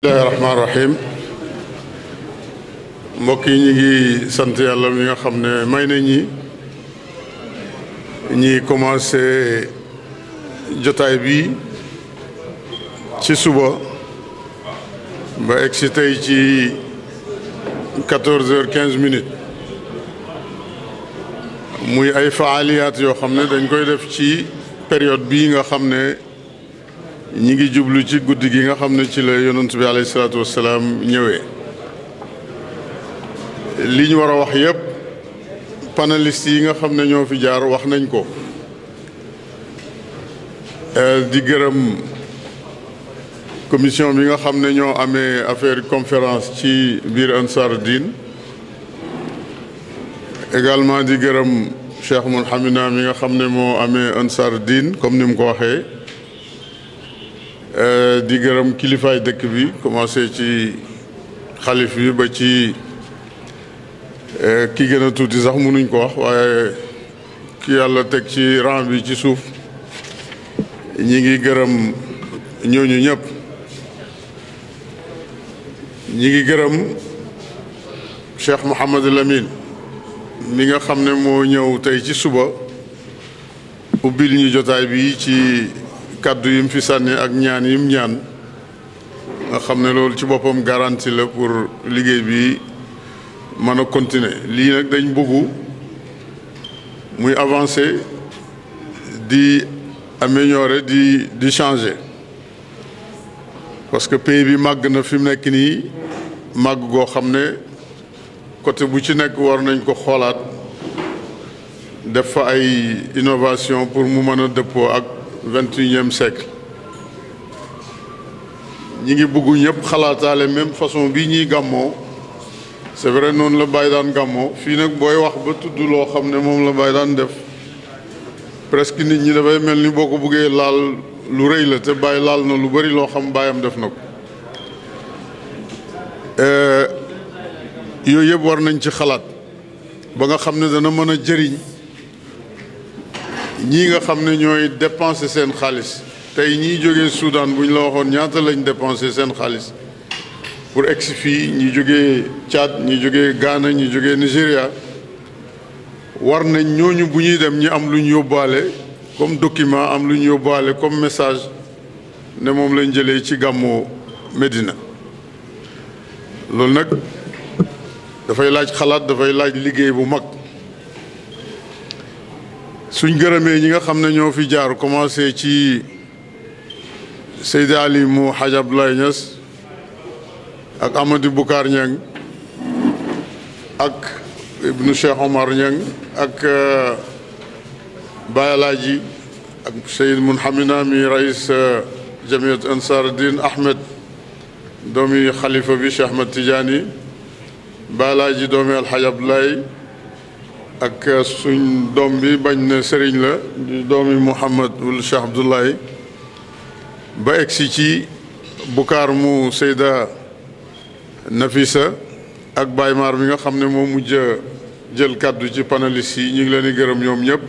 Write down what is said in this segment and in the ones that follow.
bismillahi rahmaani rahim mbokk yi ñu ngi sant yàlla mi nga xam ne may na ñi commencé jotaay bi ci suba ba egsi tey ci 14h15 muy ay faaliyaat yoo xam ne dañ koy def ci période bii nga xam ne ñi ngi jublu ci guddi gi nga xam ne ci la yonent bi alayhi salaatu wassalaam ñëwee li ñu war a wax yépp panélistes yi nga xam ne ñoo fi jaar wax nañ ko di gërëm commission bi nga xam ne ñoo amee affaire conférence ci biir Ansar Dine également di gërëm Cheikh Mouhamina mi nga xam ne moo amee Ansar Dine comme ni mu ko waxee di gërëm kilifaay dëkk bi commencé ci xalif bi ba ci ki gën a tuuti sax mënuñ ko wax waaye ki yàlla teg ci rang bi ci suuf ñi ngi gërëm ñooñu ñëpp ñi ngi gërëm Cheikh Mouhamadul Amin mi nga xam ne moo ñëw tey ci suba ubbil ñu jotaay bi ci kàddu yim fi sànni ak ñaan yim ñaan nga xam ne loolu ci boppam garantie la pour liggéey bi mën a continuer lii nag dañ bëggu muy avancer di améliorer di changer parce que pays bi màgg na fi mu nekk nii màgg goo xam ne côté bu ci nekk war nañ ko xoolaat def fa ay innovation pour mu mën a dëppoo ak 21e siècle ñi ngi bëgg ñëpp xalaataale même façon bi ñuy gàmmoo c'est vrai noonu la Baye daan gàmmoo fii nag booy wax ba tudd loo xam ne moom la Baye daan def presque nit ñi dafay mel ni boo ko bëggee laal lu rëy la te Baye laal na lu bari loo xam baayam def na ko yooyu yëpp war nañ ci xalaat ba nga xam ne dana mën a jëriñ ñii nga xam ne ñooy dépenser seen xaalis tey ñiy jógee Soudan bu ñu la waxoon ñaata lañ dépenser seen xaalis pour egsi fii ñi jógee Tchad ñi jógee Ghana ñi jógee Nigéria war nañ ñooñu bu ñuy dem ñi am lu ñu yóbbaale comme document am lu ñu yóbbaale comme message ne moom lañ jëlee ci gàmmu Medina loolu nag dafay laaj xalaat dafay laaj liggéey bu mag suñ gërëmee ñi nga xam ne ñoo fi jaar commencé ci Seydi Ali mu Hadj Abdoulaye Niass ak Amady Boucar Niang ak Ibnu Cheikh Omar Niang ak Baye Alaaji ak Seyd Mouhamina mi rais Jamiyat Ansar Dine Ahmed doomi xalifa bi Cheikh Ahmed Tidiane Baye Alaaji doomi Alhaj Abdoulaye ak suñ doom bi bañ ne sëriñ la di doomi Mouhamad wul Cheikh Abdoulaye ba egsi ci Boucar mu Seyda Nafisa ak Baye Mar bi nga xam ne moo mujj jël kàddu ci panélistes yi ñu ngi leen di gërëm ñoom ñëpp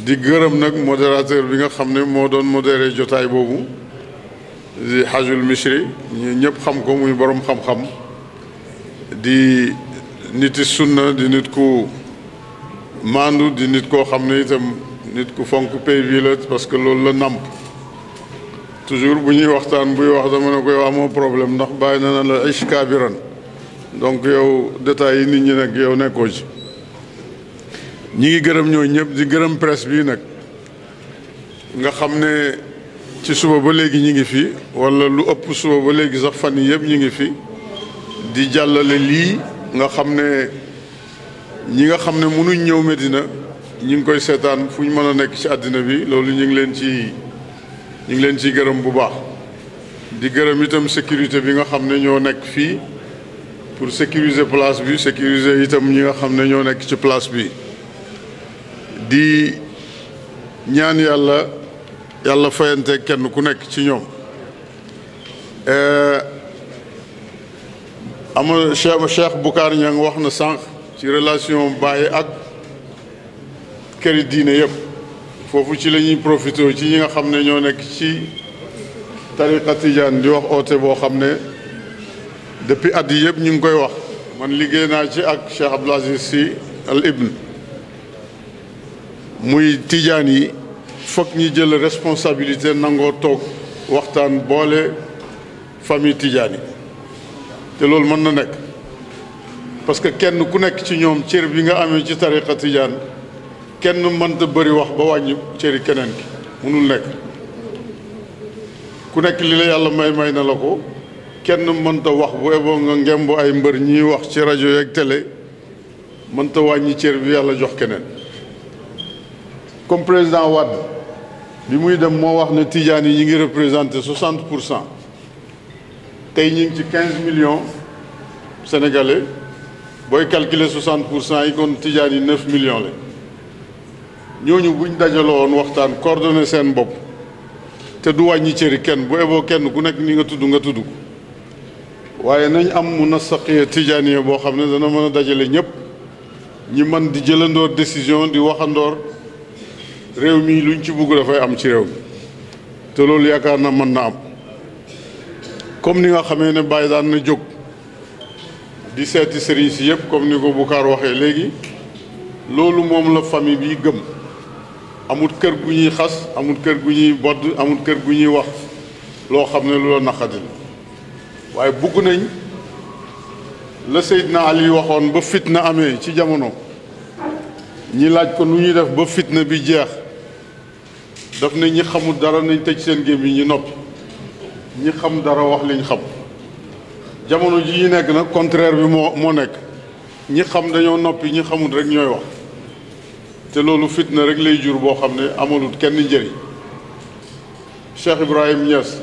di gërëm nag modérateur bi nga xam ne moo doon modéré jotaay boobu di Hajjul Misri ñu ñëpp xam ko muy borom xam-xam di niti sunna di nit ku maandu di nit koo xam ne itam nit ku fonk pays bi la parce que loolu la nàmp toujours bu ñuy waxtaan buy wax dama ne koy wax amoo problème ndax bàyyi na la ish kaabiran donc yow détails yi nit ñi nag yow nekkoo ci ñi ngi gërëm ñoo ñëpp di gërëm presse bi nag nga xam ne ci suba ba léegi ñi ngi fi wala lu ëpp suba ba léegi sax fan yi yëpp ñi ngi fi di jàllale lii nga xam ne ñi nga xam ne mënuñ ñëw Medina ñi ngi koy seetaan fu ñu mën a nekk ci àddina bi loolu ñu ngi leen ciy gërëm bu baax di gërëm itam sécurité bi nga xam ne ñoo nekk fii pour sécuriser place bi sécuriser itam ñi nga xam ne ñoo nekk ci place bi di ñaan yàlla fayante kenn ku nekk ci ñoom ama Cheikh Boucar Niang wax na sànq ci relation Baye ak këri diine yëpp foofu ci la ñuy profité ci ñi nga xam ne ñoo nekk ci tariqa tijaan di wax oote boo xam ne depuis at yi yëpp ñu ngi koy wax man liggéey naa ci ak Cheikh Abdoul Aziz Sy Al Ibn muy tijaan yi foog ñi jël responsabilité nangoo toog waxtaan boole famille tijaan yi te loolu mën na nekk parce que kenn ku nekk ci ñoom cër bi nga amee ci tariqa tijaan kenn mënta bëri wax ba wàññi cëri keneen ki mënul nekk ku nekk li la yàlla may na la ko kenn mënta wax bu eboo nga ngemb ay mbër ñiy wax ci rajo yeeg télé mënta wàññi cër bi yàlla jox keneen comme président Wade bi muy dem moo wax ne tijaan yi ñi ngi représenté 60% tey ñi ngi ci 15 millions sénégalais booy calculer 60% yi kon tijaan yi 9 millions la ñooñu buñ dajaloo woon waxtaan coordonné seen bopp te du wàññi cëri kenn bu eboo kenn ku nekk ni nga tudd ko waaye nañ am munasaqiya tijaaniya boo xam ne dana mën a dajale ñëpp ñi mën di jëlandoor décision di waxandoor réew mi luñ ci bugg dafay am ci réew mi te loolu yaakaar na mën na am comme ni nga xamee ne Baye daan na jóg di seeti sëriñ si yëpp comme ni ko Boucar waxee léegi loolu moom la famille bi gëm amul kër gu ñuy xas amul kër gu ñuy bodd amul kër gu ñuy wax loo xam ne lu la naqadi la waaye bugg nañ la Seydina Ali waxoon ba fitna amee ci jamono ñi laaj ko nu ñuy def ba fitna bi jeex daf ne ñi xamul dara nañ tëj seen gémmiñ ñi noppi ñi xam dara wax liñ xam jamono ji ñu nekk nag contraire bi moo nekk ñi xam dañoo noppi ñi xamul rek ñooy wax te loolu fitna rek lay jur boo xam ne amalut kenn njëriñ Cheikh Ibrahim Niass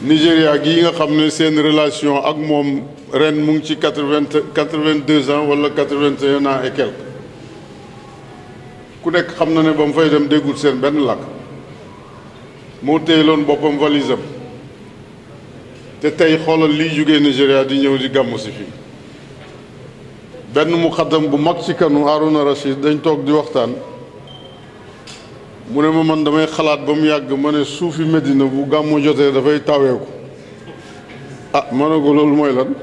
Nigéria gii nga xam ne seen relation ak moom ren mu ngi ci 82 ans wala 81 ans et quelques ku nekk xam na ne ba mu fay dem déggul seen benn làkk moo téyeloon boppam valise am te tey xoolal liy jógee Nigéria di ñëw di gàmmu si fii benn muqaddam bu mag ci kanu Haruna Rashid dañ toog di waxtaan mu ne ma man damay xalaat ba mu yàgg ma ne suufi Medina bu gàmmu jotee dafay taweeku ah ma ne ko loolu mooy lan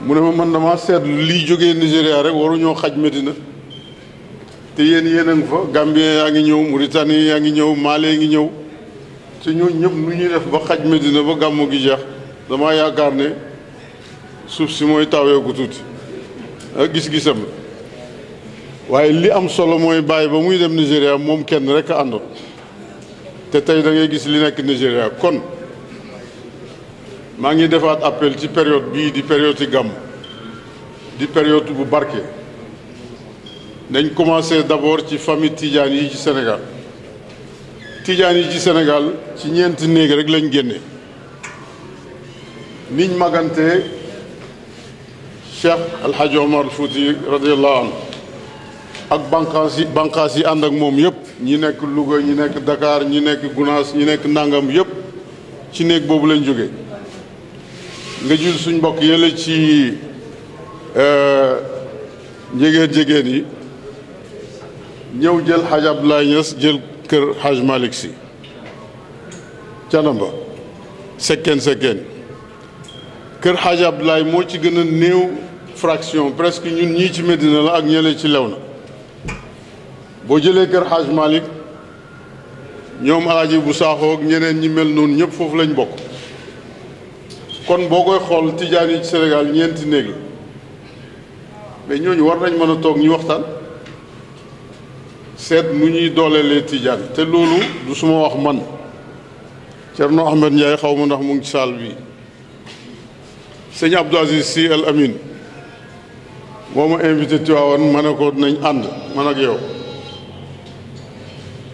mu ne ma man dama seetlu liy jógee Nigéria rek waruñoo xaj Medina te yéen a ngi fa Gambien yaa ngi ñëw Mauritanie yaa ngi ñëw Mali ngi ñëw te ñoo ñëpp nu ñuy def ba xaj Medina ba gàmmu gi jeex dama yaakaar ne suuf si mooy taweeku tuuti ak gis-gisam la waaye li am solo mooy bàyyi ba muy dem Nigéria moom kenn rek a àndoon te tey da ngay gis li nekk Nigéria kon maa ngi defaat appel ci période bii di période yi gàmm di période bu barke nañ commencé d'abord ci famille tijaan yi ci Sénégal tijaan yi ci Sénégal ci ñeenti néeg rek lañ génne niñ magante Cheikh Alhaji Omar Fouti radiallahu anhu ak banqaas yi ànd ak moom yëpp ñi nekk Louga ñi nekk Dakar ñi nekk Gunaas ñi nekk Nangam yëpp ci néeg boobu lañ jóge nga jul suñ mbokk yële ci njegéen yi ñëw jël Hadj Abdoulaye Niass jël kër Hadj Malick Sy Canamba sekkeen kër Hadj Abdoulaye moo ci gën a néew fraction presque ñun ñii ci Medina la ak ñële ci Léona boo jëlee kër Hadj Malick ñoom Alaaji bu Saaxoo ak ñeneen ñi mel noonu ñëpp foofu lañ bokk kon boo koy xool tijaan yi ci Sénégal ñeenti néeg la mais ñooñu war nañ mën a toog ñu waxtaan seet nu ñuy dooleelee tijaan te loolu du suma wax man Thierno Ahmed Ndiaye xaw ma ndax mu ngi ci saal bi sëñ Abdou Aziz Sy Al Amin moo ma invité Tivaouane ma ne ko nañ ànd man ak yow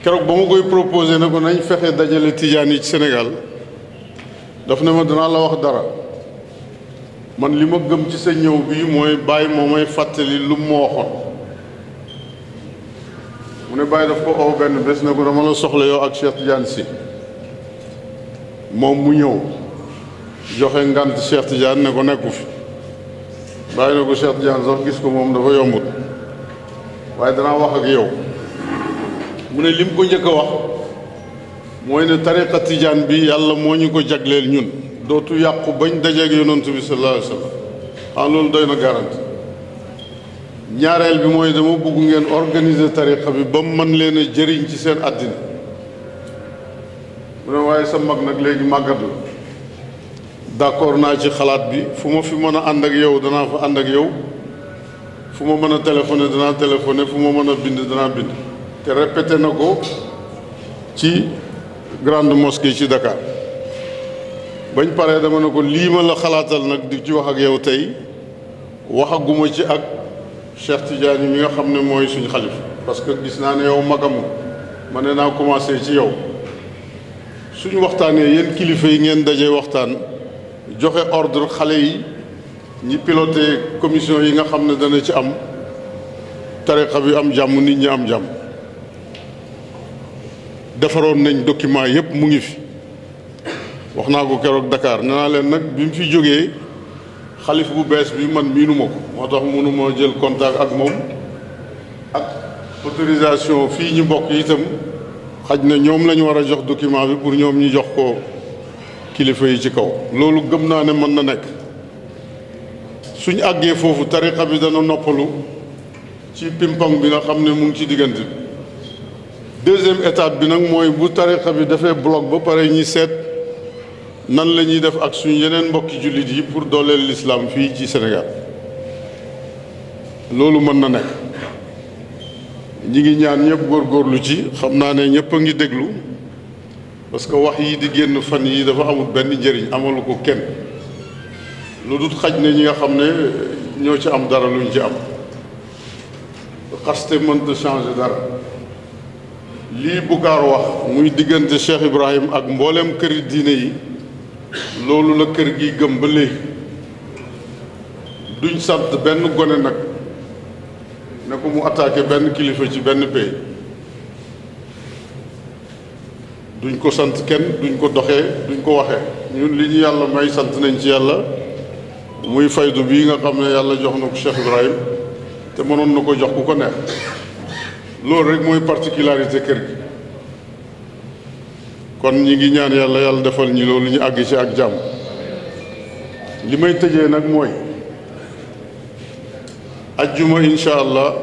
keroog ba ma koy proposé ne ko nañ fexe dajale tijaan yi ci Sénégal daf ne ma danaa la wax dara man li ma gëm ci sa ñëw bii mooy Baye moo may fàttali lu mu ma waxoon mu ne Baye daf ko oo benn bés ne ko dama la soxla yow ak Cheikh Tidiane Sy moom mu ñëw joxe ngant Cheikh Tidiane ne ko nekku fi bàyyi na ko Cheikh Tidiane sax gis ko moom dafa yombut waaye danaa wax ak yow mu ne lim ko njëkk a wax mooy ne tariqa tijaan bi yàlla moo ñu ko jagleel ñun dootu yàqu bañ dajeeg yonantu bi sallallahu alayhi wa sallam loolu doy na garanti. ñaareel bi mooy dama bëgg ngeen organiser tariqa bi ba mu mën leen a jëriñ ci seen àddina. mu ne waaye sa mag nag léegi màggat la d'accord naa ci xalaat bi fu ma fi mën a ànd ak yow danaa fa ànd ak yow fu ma mën a téléphoné danaa téléphoné fu ma mën a bind danaa bind. te répété na ko ci grande mosquée ci Dakar bañ paree dama ne ko lii ma la xalaatal nag di ci wax ak yow tey waxaguma ci ak Cheikh Tidiane mi nga xam ne mooy suñ xalif parce que gis naa ne yow magam ma ne naa commencé ci yow suñu waxtaanee yéen kilifa yi ngeen dajee waxtaan joxe ordre xale yi ñi piloté commission yi nga xam ne dana ci am tariqa bi am jàmm nit ñi am jàmm. defaroon nañ document yépp mu ngi fi wax naa ko keroog Dakar nee naa leen nag bi mu fi jógee xalif bu bees bi man miinuma ko moo tax mënuma jël contact ak moom ak autorisation fii ñu bokk itam xaj na ñoom la ñu war a jox document bi pour ñoom ñu jox ko kilifa yi ci kaw. loolu gëm naa ne mën na nekk suñ àggee foofu tariqa bi dana noppalu ci pimpang bi nga xam ne mu ngi ci diggante bi. deuxième étape bi nag mooy bu tariqa bi dafay bloc ba pare ñi seet nan la ñuy def ak suñu yeneen mbokki jullit yi pour dooleel l'islam fii ci Sénégal loolu mën na nekk. ñi ngi ñaan ñëpp góorgóorlu ci xam naa ne ñëpp a ngi déglu parce que wax yi di génn fan yi dafa amul benn njëriñ amalu ko kenn lu dul xaj ne ñi nga xam ne ñoo ci am dara luñ ci am xaste mënta changer dara. lii Bukaar wax muy diggante Cheikh Ibrahim ak mboolem këri diine yi loolu la kër gi gëm ba léegi duñ sant benn gone nag ne ko mu attaqué benn kilifa ci benn pays duñ ko sant kenn duñ ko doxee duñ ko waxee ñun li ñu yàlla may sant nañ ci yàlla muy faydu bii nga xam ne yàlla jox na ko Cheikh Ibrahim te mënoon na ko jox ku ko neex loolu rek mooy particularité kër gi kon ñi ngi ñaan yàlla yàlla defal ñi loolu ñu àgg ci ak jàmm. li may tëjee nag mooy ajjuma incha allah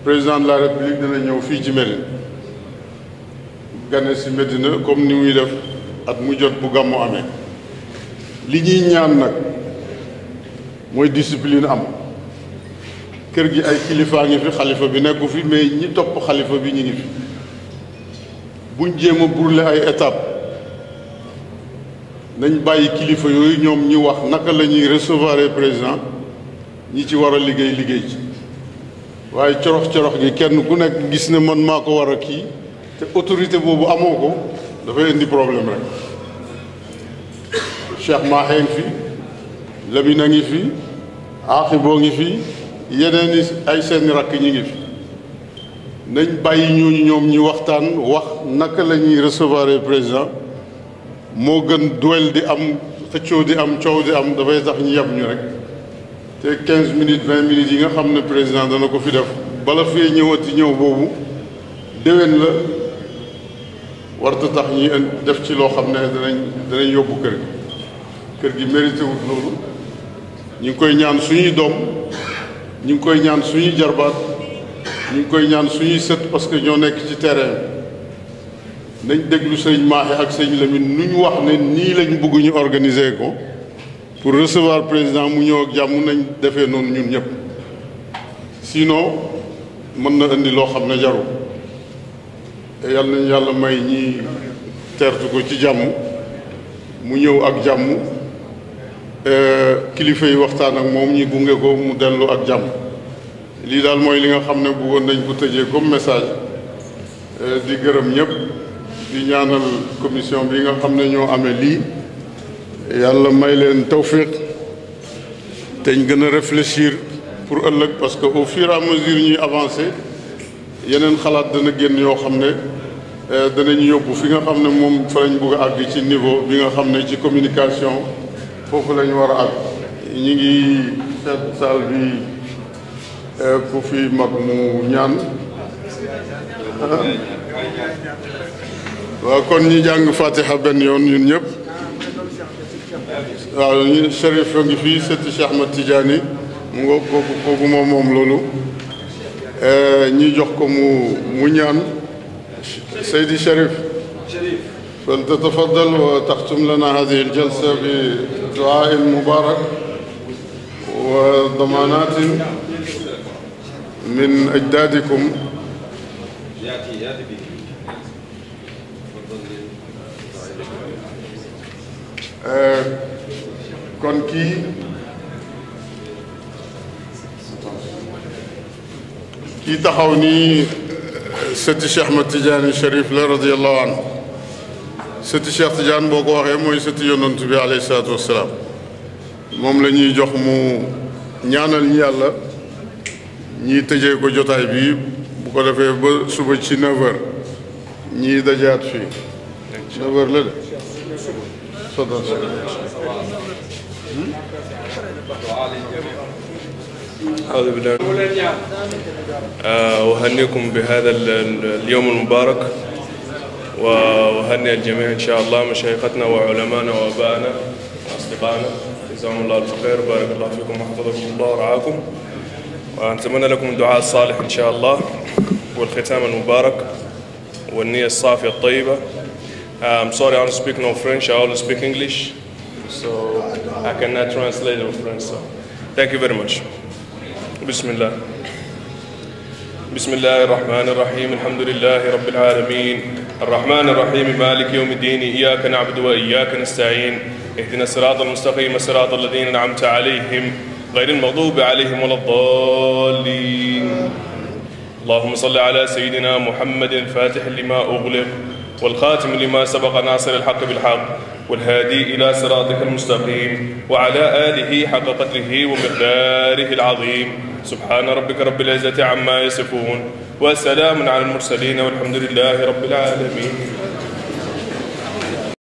président de la république dina ñëw fii ci Médine gane si Médina comme ni muy def at mu jot bu gàmmu amee. li ñuy ñaan nag mooy discipline am. kër gi ay kilifaa ngi fi xalifa bi nekku fi mais ñi topp xalifa bi ñu ngi fi buñ jéem a brûler ay étape nañ bàyyi kilifa yooyu ñoom ñi wax naka la ñuy recevoir président ñi ci war a liggéey liggéey ci waaye corox-corox gi kenn ku nekk gis ne man maa ko war a kii te autorité boobu amoo ko dafay indi problème rek. Cheikh Mahe ngi fi Lamine a ngi fi Aaxiboo ngi fi yeneen i ay seeni rakk ñi ngi fi nañ bàyyi ñooñu ñoom ñi waxtaan wax naka la ñuy recevoir président moo gën duel di am xëccoo di am coow di am dafay tax ñu yab ñu rek te 15 minutes 20 minutes yi nga xam ne président dana ko fi def bala fee ñëwati ñëw boobu déwén la warta tax ñi def ci loo xam ne danañ yóbbu kër gi mérité wut loolu ñu ngi koy ñaan suñuy doom ñu ngi koy ñaan suñuy jarbaat ñu ngi koy ñaan suñuy sët parce que ñoo nekk ci terrain nañ déglu sëñ Maaxe ak sëñ Lamine nu ñu wax ne nii lañ bëgg ñu organiser ko pour recevoir président mu ñëw ak jàmm nañ defee noonu ñun ñëpp sinon mën na indi loo xam ne jarul te yàlla nañ yàlla may ñi teertu ko ci jàmm mu ñëw ak jàmm kilifa yi waxtaan ak moom ñi gunge ko mu dellu ak jàmm lii daal mooy li nga xam ne bëggoon nañ ko tëjee comme message di gërëm ñëpp di ñaanal commission bi nga xam ne ñoo amee lii yàlla may leen tawfiq te ñu gën a réfléchir pour ëllëg parce que au fur et à mesure ñuy avancer yeneen xalaat dana génn yoo xam ne danañ yóbbu fi nga xam ne moom fa lañ bëgg a àgg ci niveau bi nga xam ne ci communication foofu la ñu war a àgg. ñi ngi seet salle bi ku fi mag mu ñaan waaw kon ñi jàng fatiha benn yoon ñun ñëpp waaw ñu Cherif a ngi fii sëti Cheikh Ahmed Tidiane mu nga kooku moom loolu ñi jox ko mu ñaan Seydi Cherif فلتتفضل وتختم لنا هذه الجلسة بدعاء مبارك وضمانات من أجدادكم. kon kii taxaw nii sëti Cheikh Ahmed Tidiane Cherif la radiyallahu anhu. sëti Cheikh Tidiane boo ko waxee mooy sëti yonant bi alayhi salaatu wassalaam moom la ñuy jox mu ñaanal ñi yàlla ñii tëjee ko jotaay bi bu ko defee ba suba ci 9h ñii dajaat fii 9h la de صدق أعوذ بالله أهنيكم بهذا اليوم المبارك وأهنئ الجميع إن شاء الله مشايختنا وعلمائنا وآبائنا وأصدقائنا جزاهم الله الخير بارك الله فيكم وحفظكم الله ورعاكم ونتمنى لكم الدعاء الصالح إن شاء الله والختام المبارك والنية الصافية الطيبة. I'm sorry, I don't speak no French. I only speak English, so I cannot translate in French. So, thank you very much. Bismillah. بسم الله الرحمن الرحيم الحمد لله رب العالمين الرحمن الرحيم مالك يوم الدين إياك نعبد وإياك نستعين اهدنا الصراط المستقيم صراط الذين أنعمت عليهم غير المغضوب عليهم ولا الضالين اللهم صل على سيدنا محمد الفاتح لما أغلق والخاتم لما سبق ناصر الحق بالحق والهادي إلى صراطك المستقيم وعلى آله حق قدره ومقداره العظيم سبحان ربك رب العزة عما يصفون وسلام على المرسلين والحمد لله رب العالمين.